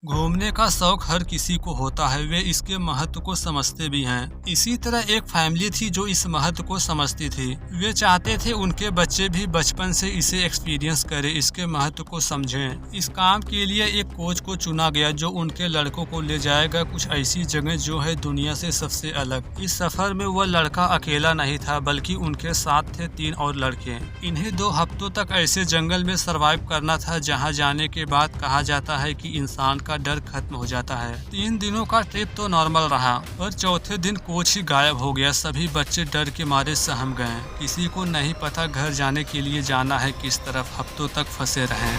घूमने का शौक हर किसी को होता है। वे इसके महत्व को समझते भी हैं। इसी तरह एक फैमिली थी जो इस महत्व को समझती थी। वे चाहते थे उनके बच्चे भी बचपन से इसे एक्सपीरियंस करें, इसके महत्व को समझें। इस काम के लिए एक कोच को चुना गया जो उनके लड़कों को ले जाएगा कुछ ऐसी जगह जो है दुनिया से सबसे अलग। इस सफर में वह लड़का अकेला नहीं था बल्कि उनके साथ थे 3 और लड़के। इन्हें 2 हफ्तों तक ऐसे जंगल में सरवाइव करना था जहाँ जाने के बाद कहा जाता है कि इंसान का डर खत्म हो जाता है। 3 दिनों का ट्रिप तो नॉर्मल रहा, पर चौथे दिन कोच ही गायब हो गया। सभी बच्चे डर के मारे सहम गए। किसी को नहीं पता घर जाने के लिए जाना है किस तरफ। हफ्तों तक फंसे रहे।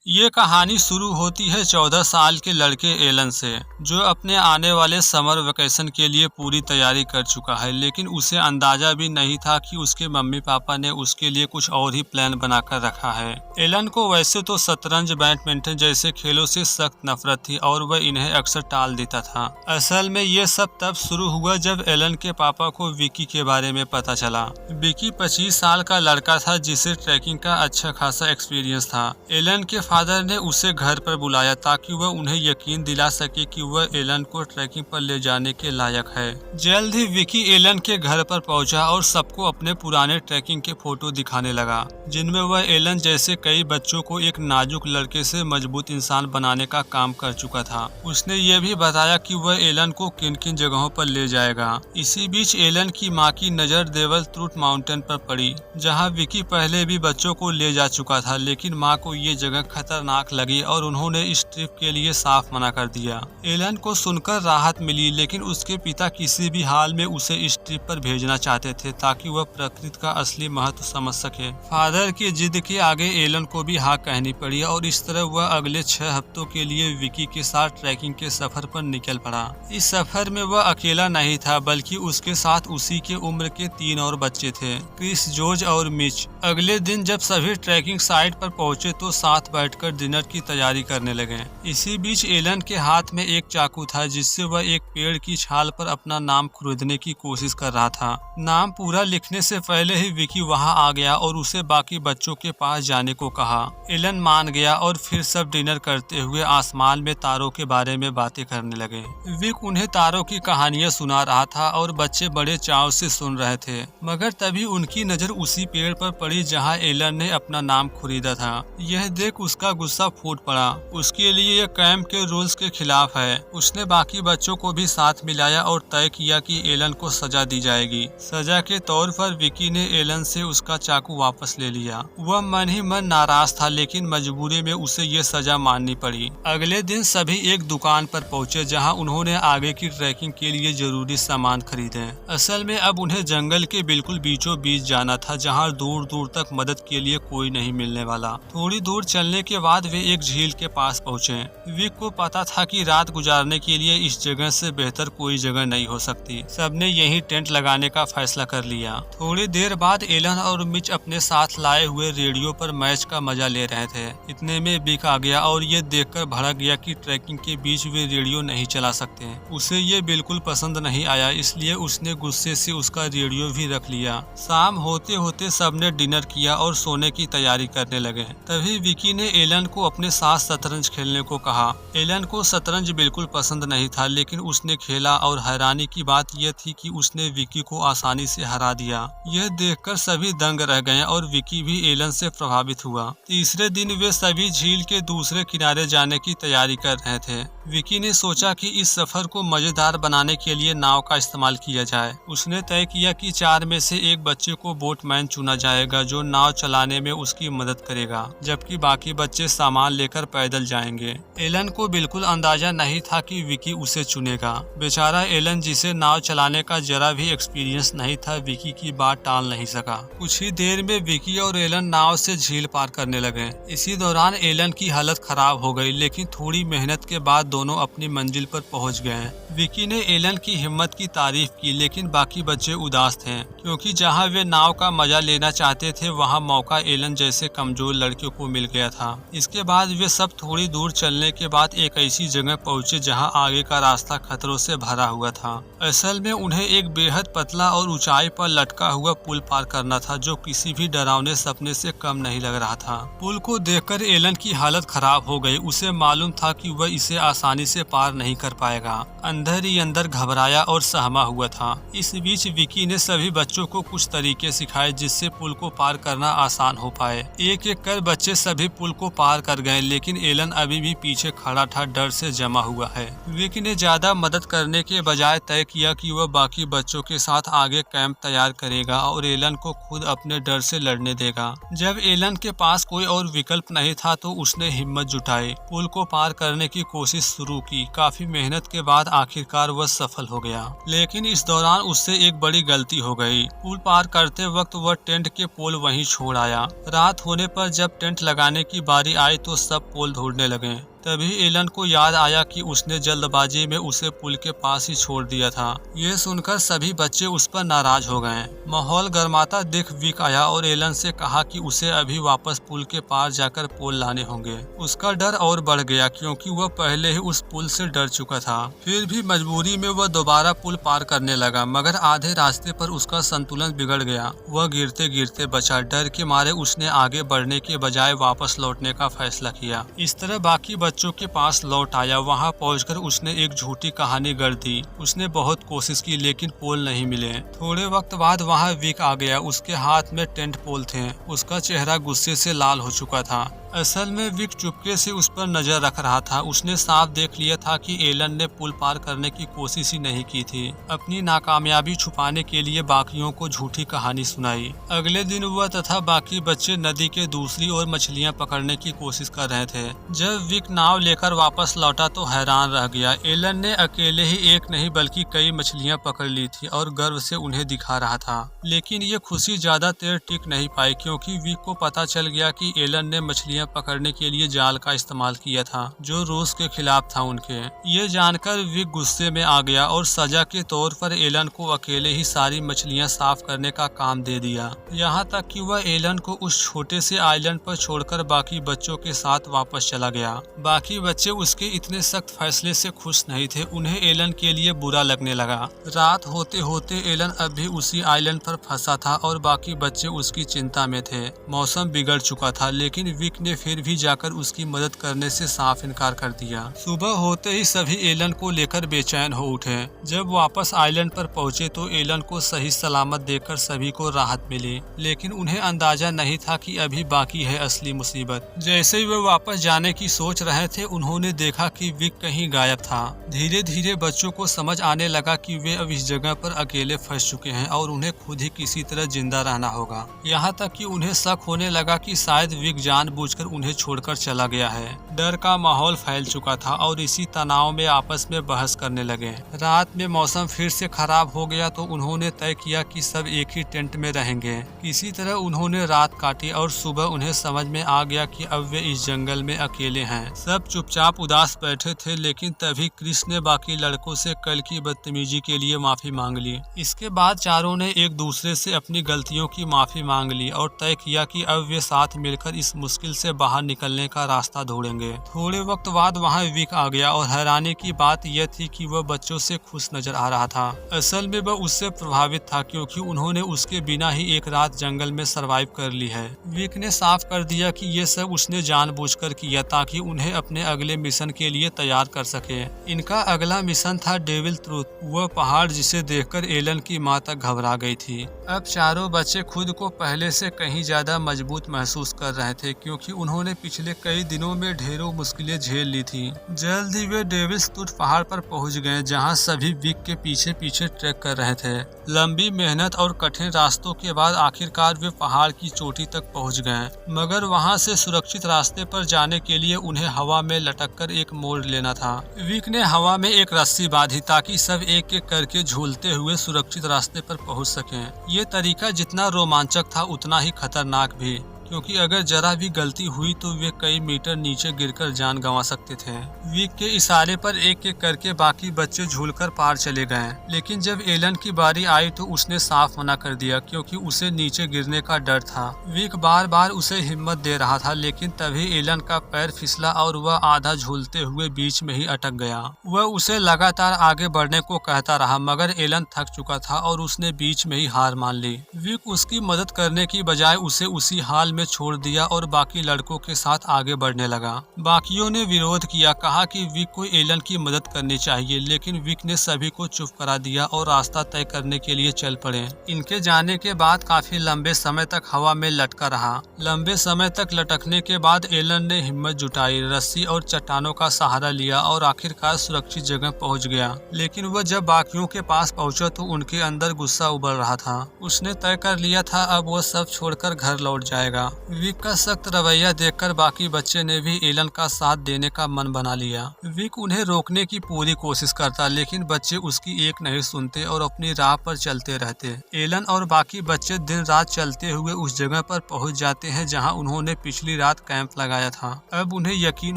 ये कहानी शुरू होती है 14 साल के लड़के एलन से, जो अपने आने वाले समर वेकेशन के लिए पूरी तैयारी कर चुका है, लेकिन उसे अंदाजा भी नहीं था कि उसके मम्मी पापा ने उसके लिए कुछ और ही प्लान बनाकर रखा है। एलन को वैसे तो शतरंज, बैडमिंटन जैसे खेलों से सख्त नफरत थी और वह इन्हें अक्सर टाल देता था। असल में ये सब तब शुरू हुआ जब एलन के पापा को विकी के बारे में पता चला। विकी 25 साल का लड़का था जिसे ट्रैकिंग का अच्छा खासा एक्सपीरियंस था। एलन के फादर ने उसे घर पर बुलाया ताकि वह उन्हें यकीन दिला सके कि वह एलन को ट्रैकिंग पर ले जाने के लायक है। जल्द ही विकी एलन के घर पर पहुंचा और सबको अपने पुराने ट्रैकिंग के फोटो दिखाने लगा, जिनमें वह एलन जैसे कई बच्चों को एक नाजुक लड़के से मजबूत इंसान बनाने का काम कर चुका था। उसने ये भी बताया कि वह एलन को किन किन जगहों पर ले जाएगा। इसी बीच एलन की माँ की नजर डेविल ट्रूथ माउंटेन पर पड़ी, जहाँ विकी पहले भी बच्चों को ले जा चुका था, लेकिन माँ को ये जगह खतरनाक लगी और उन्होंने इस ट्रिप के लिए साफ मना कर दिया। एलन को सुनकर राहत मिली, लेकिन उसके पिता किसी भी हाल में उसे इस ट्रिप पर भेजना चाहते थे ताकि वह प्रकृति का असली महत्व समझ सके। फादर की जिद के आगे एलन को भी हाँ कहनी पड़ी और इस तरह वह अगले 6 हफ्तों के लिए विकी के साथ ट्रैकिंग के सफर पर निकल पड़ा। इस सफर में वह अकेला नहीं था बल्कि उसके साथ उसी के उम्र के 3 और बच्चे थे, क्रिस, जॉर्ज और मिच। अगले दिन जब सभी ट्रैकिंग साइट पर पहुंचे तो साथ बैठकर डिनर की तैयारी करने लगे। इसी बीच एलन के हाथ में एक चाकू था जिससे वह एक पेड़ की छाल पर अपना नाम खुरदने की कोशिश कर रहा था। नाम पूरा लिखने से पहले ही विकी वहां आ गया और उसे बाकी बच्चों के पास जाने को कहा। एलन मान गया और फिर सब डिनर करते हुए आसमान में तारों के बारे में बातें करने लगे। विक उन्हें तारों की कहानियां सुना रहा था और बच्चे बड़े चाव से सुन रहे थे, मगर तभी उनकी नजर उसी पेड़ पर पड़ी जहां एलन ने अपना नाम खरीदा था। यह देख उसका गुस्सा फूट पड़ा। उसके लिए यह कैंप के रूल्स के खिलाफ है। उसने बाकी बच्चों को भी साथ मिलाया और तय किया कि एलन को सजा दी जाएगी। सजा के तौर पर विकी ने एलन से उसका चाकू वापस ले लिया। वह मन ही मन नाराज था, लेकिन मजबूरी में उसे ये सजा माननी पड़ी। अगले दिन सभी एक दुकान पर पहुंचे जहां उन्होंने आगे की ट्रैकिंग के लिए जरूरी सामान खरीदे। असल में अब उन्हें जंगल के बिल्कुल बीचों बीच जाना था, जहां दूर दूर तक मदद के लिए कोई नहीं मिलने वाला। थोड़ी दूर चलने के बाद वे एक झील के पास पहुंचे। विक को पता था कि रात गुजारने के लिए इस जगह से बेहतर कोई जगह नहीं हो सकती। सबने यहीं टेंट लगाने का फैसला कर लिया। थोड़ी देर बाद एलन और मिच अपने साथ लाए हुए रेडियो पर मैच का मजा ले रहे थे। इतने में विक आ गया और ये देखकर भड़क गया कि ट्रैकिंग के बीच वे रेडियो नहीं चला सकते। उसे ये बिल्कुल पसंद नहीं आया, इसलिए उसने गुस्से से उसका रेडियो भी रख लिया। शाम होते होते सबने डिनर किया और सोने की तैयारी करने लगे। तभी विकी ने एलन को अपने साथ शतरंज खेलने को कहा। एलन को शतरंज बिल्कुल पसंद नहीं था, लेकिन उसने खेला और हैरानी की बात यह थी कि उसने विकी को आसानी से हरा दिया। यह देखकर सभी दंग रह गए और विकी भी एलन से प्रभावित हुआ। तीसरे दिन वे सभी झील के दूसरे किनारे जाने की तैयारी कर रहे थे। विकी ने सोचा कि इस सफर को मजेदार बनाने के लिए नाव का इस्तेमाल किया जाए। उसने तय किया कि 4 में से एक बच्चे को बोटमैन चुना जाएगा जो नाव चलाने में उसकी मदद करेगा, जबकि बाकी बच्चे सामान लेकर पैदल जाएंगे। एलन को बिल्कुल अंदाजा नहीं था कि विकी उसे चुनेगा। बेचारा एलन, जिसे नाव चलाने का जरा भी एक्सपीरियंस नहीं था, विकी की बात टाल नहीं सका। कुछ ही देर में विकी और एलन नाव से झील पार करने लगे। इसी दौरान एलन की हालत खराब हो गई, लेकिन थोड़ी मेहनत के बाद दोनों अपनी मंजिल पर पहुंच गए। विकी ने एलन की हिम्मत की तारीफ की, लेकिन बाकी बच्चे उदास थे, क्योंकि जहां वे नाव का मजा लेना चाहते थे वहां मौका एलन जैसे कमजोर लड़कियों को मिल गया था। इसके बाद वे सब थोड़ी दूर चलने के बाद एक ऐसी जगह पहुंचे जहां आगे का रास्ता खतरों से भरा हुआ था। असल में उन्हें एक बेहद पतला और ऊंचाई पर लटका हुआ पुल पार करना था, जो किसी भी डरावने सपने से कम नहीं लग रहा था। पुल को देखकर एलन की हालत खराब हो गई। उसे मालूम था कि वह इसे आसानी से पार नहीं कर पाएगा। अंदर ही अंदर घबराया और सहमा हुआ था। इस बीच विकी ने सभी बच्चों को कुछ तरीके सिखाए जिससे पुल को पार करना आसान हो पाए। एक एक कर बच्चे सभी पुल को पार कर गए, लेकिन एलन अभी भी पीछे खड़ा था, डर से जमा हुआ है। विकी ने ज्यादा मदद करने के बजाय तय किया कि वह बाकी बच्चों के साथ आगे कैंप तैयार करेगा और एलन को खुद अपने डर से लड़ने देगा। जब एलन के पास कोई और विकल्प नहीं था तो उसने हिम्मत जुटाई, पुल को पार करने की कोशिश शुरू की। काफी मेहनत के बाद आखिरकार वह सफल हो गया, लेकिन इस दौरान उससे एक बड़ी गलती हो गई। पुल पार करते वक्त वह टेंट के पोल वहीं छोड़ आया। रात होने पर जब टेंट लगाने की बारी आई तो सब पोल ढूंढने लगे। तभी एलन को याद आया कि उसने जल्दबाजी में उसे पुल के पास ही छोड़ दिया था। ये सुनकर सभी बच्चे उस पर नाराज हो गए। माहौल गर्माता देख विक आया और एलन से कहा कि उसे अभी वापस पुल के पार जाकर पोल लाने होंगे। उसका डर और बढ़ गया क्योंकि वह पहले ही उस पुल से डर चुका था। फिर भी मजबूरी में वह दोबारा पुल पार करने लगा, मगर आधे रास्ते पर उसका संतुलन बिगड़ गया। वह गिरते गिरते बचा। डर के मारे उसने आगे बढ़ने के बजाय वापस लौटने का फैसला किया। इस तरह बाकी बच्चों के पास लौट आया। वहां पहुंचकर उसने एक झूठी कहानी गढ़ दी। उसने बहुत कोशिश की लेकिन पोल नहीं मिले। थोड़े वक्त बाद वहां विक आ गया। उसके हाथ में टेंट पोल थे। उसका चेहरा गुस्से से लाल हो चुका था। असल में विक चुपके से उस पर नजर रख रहा था। उसने साफ देख लिया था कि एलन ने पुल पार करने की कोशिश ही नहीं की थी। अपनी नाकामयाबी छुपाने के लिए बाकियों को झूठी कहानी सुनाई। अगले दिन वह तथा बाकी बच्चे नदी के दूसरी ओर मछलियां पकड़ने की कोशिश कर रहे थे। जब विक नाव लेकर वापस लौटा तो हैरान रह गया। एलन ने अकेले ही एक नहीं बल्कि कई मछलियां पकड़ ली थी और गर्व से उन्हें दिखा रहा था। लेकिन ये खुशी ज्यादा देर टिक नहीं पाई क्योंकि विक को पता चल गया कि एलन ने मछलियां पकड़ने के लिए जाल का इस्तेमाल किया था, जो रूस के खिलाफ था उनके। ये जानकर विक गुस्से में आ गया और सजा के तौर पर एलन को अकेले ही सारी मछलियां साफ करने का काम दे दिया। यहाँ तक कि वह एलन को उस छोटे से आइलैंड पर छोड़कर बाकी बच्चों के साथ वापस चला गया। बाकी बच्चे उसके इतने सख्त फैसले से खुश नहीं थे। उन्हें एलन के लिए बुरा लगने लगा। रात होते होते एलन अब भी उसी आइलैंड पर फंसा था और बाकी बच्चे उसकी चिंता में थे। मौसम बिगड़ चुका था, लेकिन विक ने फिर भी जाकर उसकी मदद करने से साफ इनकार कर दिया। सुबह होते ही सभी एलन को लेकर बेचैन हो उठे। जब वापस आइलैंड पर पहुंचे तो एलन को सही सलामत देखकर सभी को राहत मिली, लेकिन उन्हें अंदाजा नहीं था कि अभी बाकी है असली मुसीबत। जैसे ही वे वापस जाने की सोच रहे थे, उन्होंने देखा कि विक कहीं गायब था। धीरे धीरे बच्चों को समझ आने लगा कि वे अब इस जगह पर अकेले फंस चुके हैं और उन्हें खुद ही किसी तरह जिंदा रहना होगा। यहाँ तक कि उन्हें शक होने लगा कि शायद विक जानबूझकर उन्हें छोड़कर चला गया है। डर का माहौल फैल चुका था और इसी तनाव में आपस में बहस करने लगे। रात में मौसम फिर से खराब हो गया तो उन्होंने तय किया कि सब एक ही टेंट में रहेंगे। किसी तरह उन्होंने रात काटी और सुबह उन्हें समझ में आ गया कि अब वे इस जंगल में अकेले हैं। सब चुपचाप उदास बैठे थे, लेकिन तभी क्रिस ने बाकी लड़कों से कल की बदतमीजी के लिए माफी मांग ली। इसके बाद चारों ने एक दूसरे से अपनी गलतियों की माफी मांग ली और तय किया कि अब वे साथ मिलकर इस मुश्किल से बाहर निकलने का रास्ता ढूंढेंगे। थोड़े वक्त बाद वहां विक आ गया और हैरानी की बात यह थी कि वह बच्चों से खुश नजर आ रहा था। असल में वह उससे प्रभावित था क्योंकि उन्होंने उसके बिना ही एक रात जंगल में सरवाइव कर ली है। विक ने साफ कर दिया कि ये सब उसने जानबूझकर किया ताकि उन्हें अपने अगले मिशन के लिए तैयार कर सके। इनका अगला मिशन था डेविल ट्रूथ, वह पहाड़ जिसे देखकर एलन की माँ तक घबरा गई थी। अब चारों बच्चे खुद को पहले से कहीं ज्यादा मजबूत महसूस कर रहे थे क्योंकि उन्होंने पिछले कई दिनों में ढेरों मुश्किलें झेल ली थी। जल्द ही वे डेविल्स ट्रूथ पहाड़ पर पहुंच गए जहां सभी विक के पीछे पीछे ट्रैक कर रहे थे। लंबी मेहनत और कठिन रास्तों के बाद आखिरकार वे पहाड़ की चोटी तक पहुंच गए, मगर वहां से सुरक्षित रास्ते पर जाने के लिए उन्हें हवा में लटककर एक मोड़ लेना था। विक ने हवा में एक रस्सी बांधी ताकि सब एक एक करके झूलते हुए सुरक्षित रास्ते पर पहुंच सकें। ये तरीका जितना रोमांचक था उतना ही खतरनाक भी, क्योंकि अगर जरा भी गलती हुई तो वे कई मीटर नीचे गिरकर जान गंवा सकते थे। विक के इशारे पर एक एक करके बाकी बच्चे झूलकर पार चले गए, लेकिन जब एलन की बारी आई तो उसने साफ मना कर दिया क्योंकि उसे नीचे गिरने का डर था। विक बार बार उसे हिम्मत दे रहा था, लेकिन तभी एलन का पैर फिसला और वह आधा झूलते हुए बीच में ही अटक गया। वह उसे लगातार आगे बढ़ने को कहता रहा, मगर एलन थक चुका था और उसने बीच में ही हार मान ली। विक उसकी मदद करने की बजाय उसे उसी हाल में छोड़ दिया और बाकी लड़कों के साथ आगे बढ़ने लगा। बाकियों ने विरोध किया, कहा कि विक को एलन की मदद करनी चाहिए, लेकिन विक ने सभी को चुप करा दिया और रास्ता तय करने के लिए चल पड़े। इनके जाने के बाद काफी लंबे समय तक हवा में लटका रहा। लंबे समय तक लटकने के बाद एलन ने हिम्मत जुटाई, रस्सी और चट्टानों का सहारा लिया और आखिरकार सुरक्षित जगह पहुंच गया। लेकिन वह जब बाकियों के पास पहुंचा तो उनके अंदर गुस्सा उबल रहा था। उसने तय कर लिया था अब वह सब छोड़कर घर लौट जाएगा। विक का सख्त रवैया देखकर बाकी बच्चे ने भी एलन का साथ देने का मन बना लिया। विक उन्हें रोकने की पूरी कोशिश करता, लेकिन बच्चे उसकी एक नहीं सुनते और अपनी राह पर चलते रहते। एलन और बाकी बच्चे दिन रात चलते हुए उस जगह पर पहुंच जाते हैं जहां उन्होंने पिछली रात कैंप लगाया था। अब उन्हें यकीन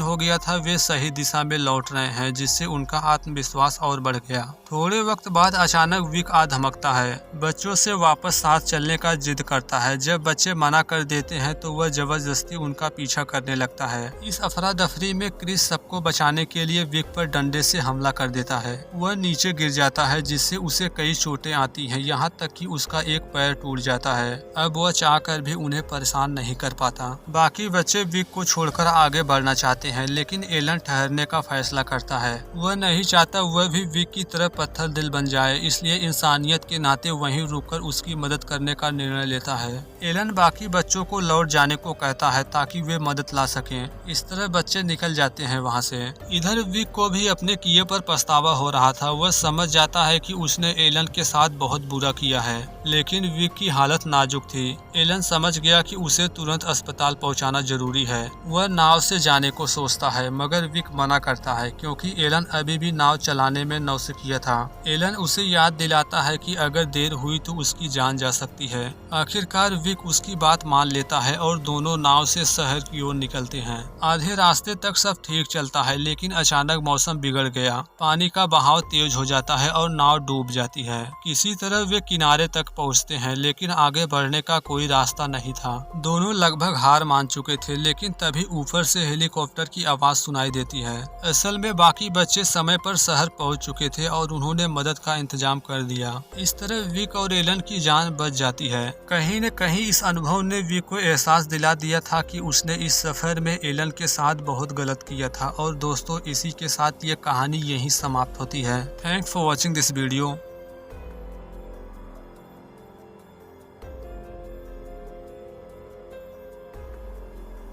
हो गया था वे सही दिशा में लौट रहे हैं, जिससे उनका आत्मविश्वास और बढ़ गया। थोड़े वक्त बाद अचानक विक आ धमकता है, बच्चों से वापस साथ चलने का जिद करता है। जब बच्चे मना कर देते हैं तो वह जबरदस्ती उनका पीछा करने लगता है। इस अफरा दफरी में क्रिस सबको बचाने के लिए विक पर डंडे से हमला कर देता है। वह नीचे गिर जाता है, जिससे उसे कई चोटें आती हैं, यहाँ तक कि उसका एक पैर टूट जाता है। अब वह चाहकर भी उन्हें परेशान नहीं कर पाता। बाकी बच्चे विक को छोड़कर आगे बढ़ना चाहते हैं, लेकिन एलन ठहरने का फैसला करता है। वह नहीं चाहता वह भी विक की तरह पत्थर दिल बन जाए, इसलिए इंसानियत के नाते वहीं रुककर उसकी मदद करने का निर्णय लेता है। एलन बाकी बच्चों को लौट जाने को कहता है ताकि वे मदद ला सकें। इस तरह बच्चे निकल जाते हैं वहां से। इधर विक को भी अपने किए पर पछतावा हो रहा था। वह समझ जाता है कि उसने एलन के साथ बहुत बुरा किया है, लेकिन विक की हालत नाजुक थी। एलन समझ गया कि उसे तुरंत अस्पताल पहुंचाना जरूरी है। वह नाव से जाने को सोचता है, मगर विक मना करता है क्योंकि एलन अभी भी नाव चलाने में नौसिखिया था। एलन उसे याद दिलाता है कि अगर देर हुई तो उसकी जान जा सकती है। आखिरकार विक उसकी बात मान लेता है और दोनों नाव से शहर की ओर निकलते हैं। आधे रास्ते तक सब ठीक चलता है, लेकिन अचानक मौसम बिगड़ गया। पानी का बहाव तेज हो जाता है और नाव डूब जाती है। किसी तरह वे किनारे तक पहुंचते हैं, लेकिन आगे बढ़ने का कोई रास्ता नहीं था। दोनों लगभग हार मान चुके थे, लेकिन तभी ऊपर से हेलीकॉप्टर की आवाज सुनाई देती है। असल में बाकी बच्चे समय पर शहर पहुंच चुके थे और उन्होंने मदद का इंतजाम कर दिया। इस तरह विक और एलन की जान बच जाती है। कहीं न कहीं इस अनुभव ने विक को एहसास दिला दिया था कि उसने इस सफर में एलन के साथ बहुत गलत किया था। और दोस्तों, इसी के साथ ये कहानी यहीं समाप्त होती है। Thanks for watching this video.